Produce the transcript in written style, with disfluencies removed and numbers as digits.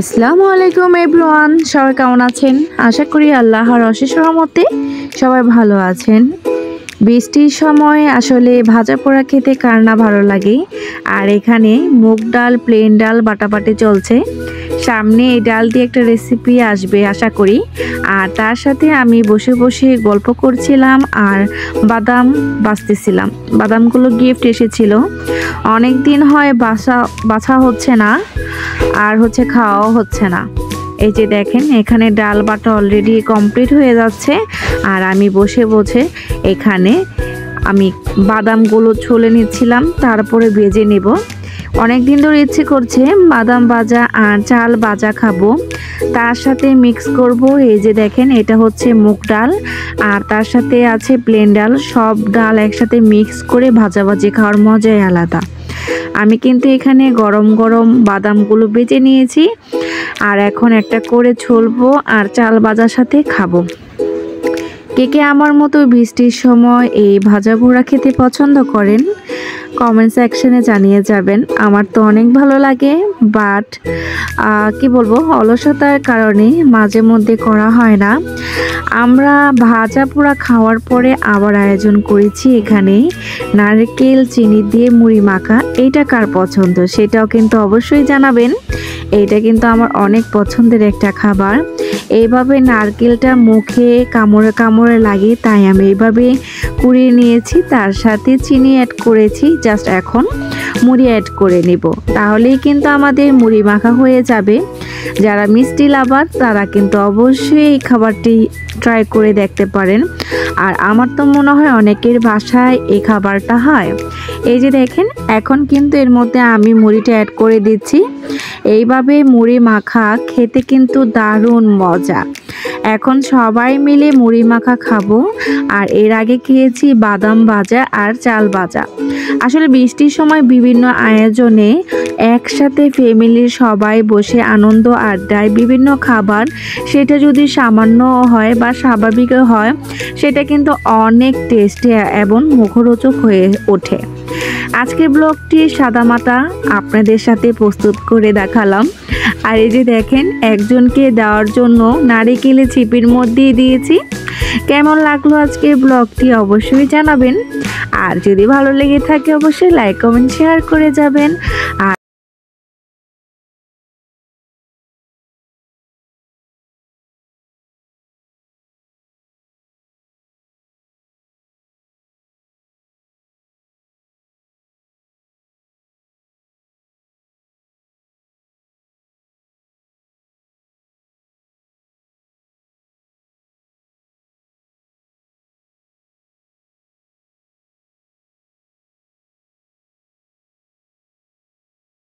আসসালামু আলাইকুম এভরিওয়ান, সবাই কেমন আছেন? আশা করি আল্লাহর অশেষ রহমতে সবাই ভালো আছেন। বৃষ্টির সময় আসলে ভাজা পোড়া খেতে কার না ভালো লাগে। আর এখানে মুগ ডাল, প্লেন ডাল বাটাবাটি চলছে। সামনে এই ডাল দিয়ে একটা রেসিপি আসবে আশা করি। আর তার সাথে আমি বসে বসে গল্প করছিলাম আর বাদাম বাছতেছিলাম। বাদামগুলো গিফট এসেছিল, অনেক দিন হয় বাছা হচ্ছে না আর খাওয়াও হচ্ছে না। এই যে দেখেন, এখানে ডাল বাটা অলরেডি কমপ্লিট হয়ে যাচ্ছে আর আমি বসে বসে এখানে বাদামগুলো ছুলে নিচ্ছিলাম, তারপরে ভেজে নেব। অনেক দিন ধরে ইচ্ছে করছে বাদাম ভাজা আর চাল ভাজা খাবো, তার সাথে মিক্স করব। এই যে দেখেন, এটা হচ্ছে মুগ ডাল আর তার সাথে আছে প্লেন ডাল। সব ডাল একসাথে মিক্স করে ভাজাভাজি খাওয়ার মজাই আলাদা। আমি কিন্তু এখানে গরম গরম বাদামগুলো বেজে নিয়েছি আর এখন একটা করে ছুলবো আর চাল ভাজার সাথে খাবো। কে কে আমার মতো বৃষ্টির সময় এই ভাজা পোড়া খেতে পছন্দ করেন কমেন্ট সেকশনে জানিয়ে যাবেন। আমার তো অনেক ভালো লাগে, বাট কি বলবো, অলসতার কারণে মাঝে মধ্যে করা হয় না। আমরা ভাজা পোড়া খাওয়ার পরে আবার আয়োজন করেছি এখানে নারকেল চিনি দিয়ে মুড়ি মাখা। এইটা কার পছন্দ সেটাও কিন্তু অবশ্যই জানাবেন। এইটা কিন্তু আমার অনেক পছন্দের একটা খাবার। এইভাবে নারকেলটা মুখে কামড়ে কামড়ে লাগে, তাই আমি এইভাবে কুড়িয়ে নিয়েছি, তার সাথে চিনি অ্যাড করেছি। জাস্ট এখন মুড়ি অ্যাড করে নিব, তাহলেই কিন্তু আমাদের মুড়ি মাখা হয়ে যাবে। যারা মিষ্টি লাভার তারা কিন্তু অবশ্যই এই খাবারটি ট্রাই করে দেখতে পারেন। আর আমার তো মনে হয় অনেকের বাসায় এই খাবারটা হয়। এই যে দেখেন, এখন কিন্তু এর মধ্যে আমি মুড়িটা অ্যাড করে দিচ্ছি। এইভাবে মুড়ি মাখা খেতে কিন্তু দারুণ মজা। এখন সবাই মিলে মুড়ি মাখা খাবো। আর এর আগে খেয়েছি বাদাম ভাজা আর চাল ভাজা। আসলে বৃষ্টির সময় বিভিন্ন আয়োজনে একসাথে ফ্যামিলির সবাই বসে আনন্দ আড্ডায় বিভিন্ন খাবার, সেটা যদি সামান্য হয় বা স্বাভাবিক হয়, সেটা কিন্তু অনেক টেস্টি এবং মুখরোচক হয়ে ওঠে। আজকের ব্লগটি সাদামাটা আপনাদের সাথে প্রস্তুত করে দেখালাম। আর এই যে দেখেন, একজনকে দেওয়ার জন্য নারিকেলের চিপির মধ্যে দিয়েছি। কেমন লাগলো আজকের ব্লগটি অবশ্যই জানাবেন। আর যদি ভালো লেগে থাকে অবশ্যই লাইক কমেন্ট শেয়ার করে যাবেন। আর